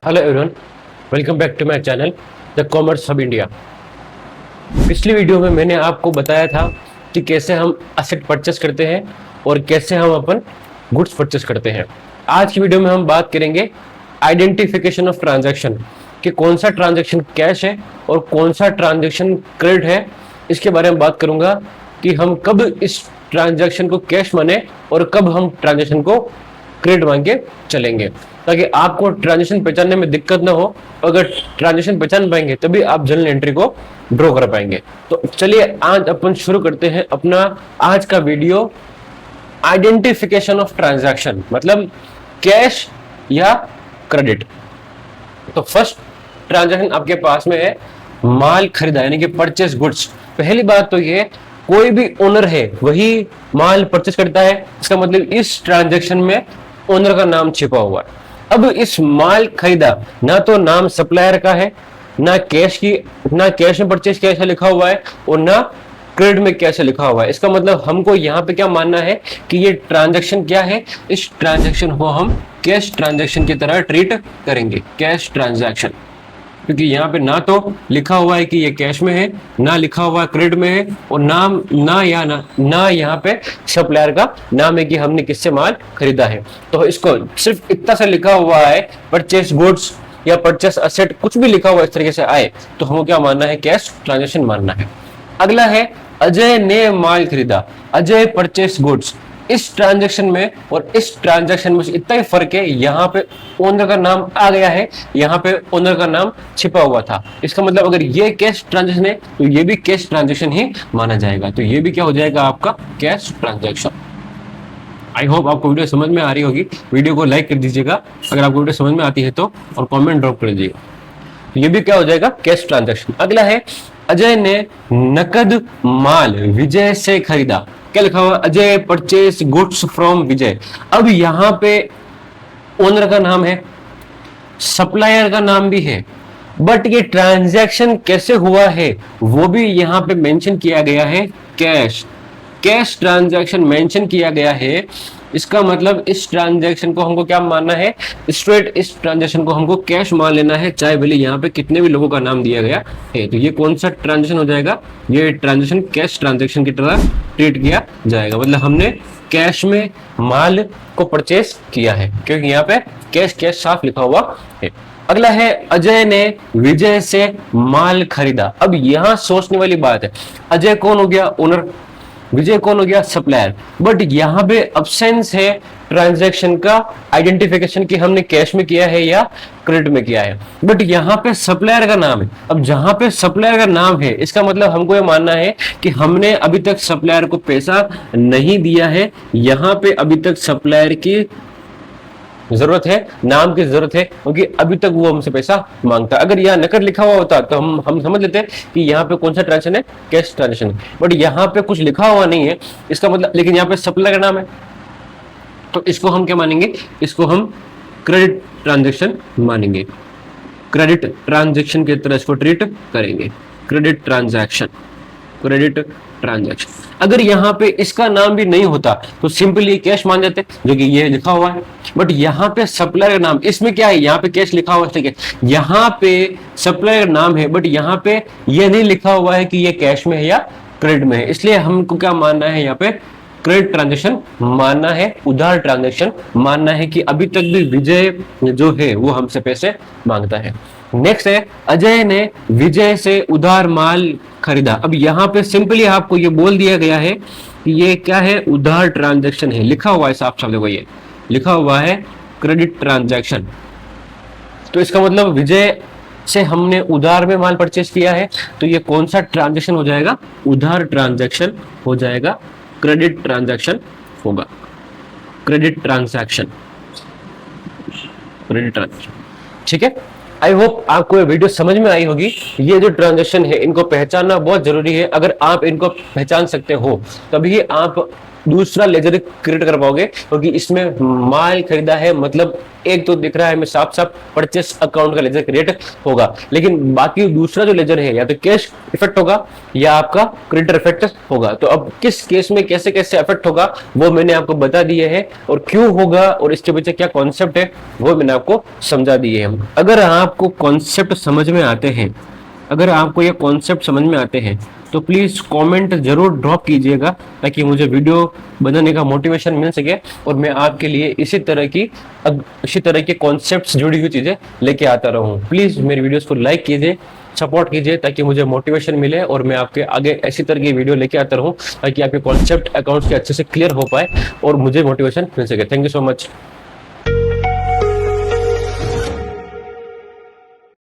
Hello everyone, welcome back to my channel the commerce hub India. पिछली video में मैंने आपको बताया था कि कैसे हम असेट परचेस करते हैं और कैसे हम अपन गुड्स परचेस करते हैं। आज की वीडियो में हम बात करेंगे आइडेंटिफिकेशन ऑफ ट्रांजैक्शन, कि कौन सा ट्रांजैक्शन कैश है और कौन सा ट्रांजैक्शन क्रेडिट है। इसके बारे में बात करूंगा कि हम कब इस ट्रांजैक्शन को कैश माने और कब हम ट्रांजैक्शन को क्रेडिट मान के चलेंगे, ताकि आपको ट्रांजैक्शन पहचानने में दिक्कत ना हो। अगर ट्रांजैक्शन पहचान पाएंगे तभी आप जर्नल एंट्री को ड्रॉ कर पाएंगे। तो चलिए आज अपन शुरू करते हैं अपना आज का वीडियो, आइडेंटिफिकेशन ऑफ ट्रांजैक्शन, मतलब कैश या क्रेडिट। तो फर्स्ट ट्रांजैक्शन आपके पास में है माल खरीदा, यानी कि परचेस गुड्स। पहली बात तो ये, कोई भी ओनर है वही माल परचेस करता है, इसका मतलब इस ट्रांजैक्शन में ओनर का नाम छिपा हुआ है। अब इस माल खरीदा, ना तो नाम सप्लायर का है, ना कैश में परचेस कैश लिखा हुआ है और ना क्रेडिट में कैश लिखा हुआ है। इसका मतलब हमको यहाँ पे क्या मानना है कि ये ट्रांजैक्शन क्या है, इस ट्रांजैक्शन को हम कैश ट्रांजैक्शन की तरह ट्रीट करेंगे, कैश ट्रांजैक्शन। क्योंकि यहाँ पे ना तो लिखा हुआ है कि ये कैश में है, ना लिखा हुआ है क्रेडिट में है, और ना यहाँ पे सप्लायर का नाम है कि हमने किससे माल खरीदा है। तो इसको सिर्फ इतना सा लिखा हुआ है, परचेस गुड्स या परचेस असेट, कुछ भी लिखा हुआ इस तरीके से आए तो हमको क्या मानना है, कैश ट्रांजेक्शन मानना है। अगला है अजय ने माल खरीदा, अजय परचेस गुड्स। इस ट्रांजैक्शन में और इस ट्रांजैक्शन में इतना ही फर्क है, यहाँ पे ओनर का नाम आ गया है, यहाँ पे ओनर का नाम छिपा हुआ था। इसका मतलब अगर ये कैश ट्रांजैक्शन है तो ये भी कैश ट्रांजैक्शन ही माना जाएगा। तो ये भी क्या हो जाएगा, आपका कैश ट्रांजैक्शन। आई होप आपको वीडियो समझ में आ रही होगी। वीडियो को लाइक कर दीजिएगा अगर आपको वीडियो समझ में आती है तो, और कॉमेंट ड्रॉप कर दीजिएगा। तो ये भी क्या हो जाएगा, कैश ट्रांजैक्शन। अगला है अजय ने नकद माल विजय से खरीदा। क्या लिखा हुआ, अजय परचेस गुड्स फ्रॉम विजय। अब यहाँ पे ओनर का नाम है, सप्लायर का नाम भी है, बट ये ट्रांजैक्शन कैसे हुआ है वो भी यहाँ पे मेंशन किया गया है, कैश ट्रांजैक्शन मेंशन किया गया है। इसका मतलब इस ट्रांजैक्शन को हमको क्या मानना है, स्ट्रेट इस ट्रांजैक्शन को हमको कैश मान लेना है, चाहे भले यहाँ पे कितने भी लोगों का नाम दिया गया है। तो ये कौन सा ट्रांजैक्शन हो जाएगा, ये ट्रांजैक्शन कैश ट्रांजैक्शन की तरह ट्रीट किया जाएगा। मतलब हमने कैश में माल को परचेस किया है, क्योंकि यहाँ पे कैश साफ लिखा हुआ है। अगला है अजय ने विजय से माल खरीदा। अब यहाँ सोचने वाली बात है, अजय कौन हो गया, ओनर, विजय कौन हो गया, सप्लायर। बट यहाँ पे अब्सेंस है ट्रांजैक्शन का आइडेंटिफिकेशन कि हमने कैश में किया है या क्रेडिट में किया है, बट यहाँ पे सप्लायर का नाम है। अब जहां पे सप्लायर का नाम है, इसका मतलब हमको ये मानना है कि हमने अभी तक सप्लायर को पैसा नहीं दिया है। यहाँ पे अभी तक सप्लायर की जरूरत है, नाम की जरूरत है, क्योंकि अभी तक वो हमसे पैसा मांगता। अगर यहाँ नकद लिखा हुआ होता तो हम समझ लेते कि यहाँ पे कौन सा ट्रांजेक्शन है, कैश ट्रांजेक्शन है। बट यहाँ पे कुछ लिखा हुआ नहीं है, इसका मतलब, लेकिन यहाँ पे सप्लायर का नाम है, तो इसको हम क्या मानेंगे, इसको हम क्रेडिट ट्रांजेक्शन मानेंगे, क्रेडिट ट्रांजेक्शन की तरह इसको ट्रीट करेंगे, क्रेडिट ट्रांजेक्शन। अगर यहाँ पे इसका नाम भी नहीं होता तो सिंपली कैश मान जाते, जो कि ये लिखा हुआ है। बट यहाँ पे सप्लायर का नाम, इसमें क्या है, यहाँ पे कैश लिखा हुआ है, ठीक है, यहाँ पे सप्लायर का नाम है, बट यहाँ पे ये नहीं लिखा हुआ है कि ये कैश में है या क्रेडिट में है। इसलिए हमको क्या मानना है, यहाँ पे क्रेडिट ट्रांजेक्शन मानना है, उधार ट्रांजेक्शन मानना है कि अभी तक भी विजय जो है वो हमसे पैसे मांगता है। नेक्स्ट है अजय ने विजय से उधार माल खरीदा। अब यहाँ पे सिंपली आपको ये बोल दिया गया है कि ये क्या है, उधार ट्रांजैक्शन है, लिखा हुआ है साफ साफ, देखो ये लिखा हुआ है क्रेडिट ट्रांजैक्शन। तो इसका मतलब विजय से हमने उधार में माल परचेस किया है, तो ये कौन सा ट्रांजैक्शन हो जाएगा, उधार ट्रांजैक्शन हो जाएगा, क्रेडिट ट्रांजैक्शन होगा, क्रेडिट ट्रांजैक्शन। ठीक है, आई होप आपको ये वीडियो समझ में आई होगी। ये जो ट्रांजैक्शन है इनको पहचानना बहुत जरूरी है। अगर आप इनको पहचान सकते हो तभी आप दूसरा लेजर क्रिएट कर पाओगे, क्योंकि इसमें माल खरीदा है, मतलब एक तो दिख रहा है हमें साफ साफ परचेस अकाउंट का लेजर क्रिएट होगा, लेकिन बाकी दूसरा जो लेजर है या तो कैश इफेक्ट होगा या आपका क्रेडिटर इफेक्ट होगा। तो अब किस केस में कैसे कैसे इफेक्ट होगा वो मैंने आपको बता दिए है, और क्यों होगा और इसके पीछे क्या कॉन्सेप्ट है वो मैंने आपको समझा दिए हैं। अगर आपको कॉन्सेप्ट समझ में आते हैं, अगर आपको ये कॉन्सेप्ट समझ में आते हैं तो प्लीज कमेंट जरूर ड्रॉप कीजिएगा, ताकि मुझे वीडियो बनाने का मोटिवेशन मिल सके और मैं आपके लिए इसी तरह के कॉन्सेप्ट्स जुड़ी हुई चीजें लेके आता रहूं। प्लीज मेरी वीडियोस को लाइक कीजिए, सपोर्ट कीजिए, ताकि मुझे मोटिवेशन मिले और मैं आपके आगे ऐसी तरह की वीडियो लेके आता रहूं, ताकि आपके कॉन्सेप्ट अकाउंट्स के अच्छे से क्लियर हो पाए और मुझे मोटिवेशन मिल सके। Thank you so much.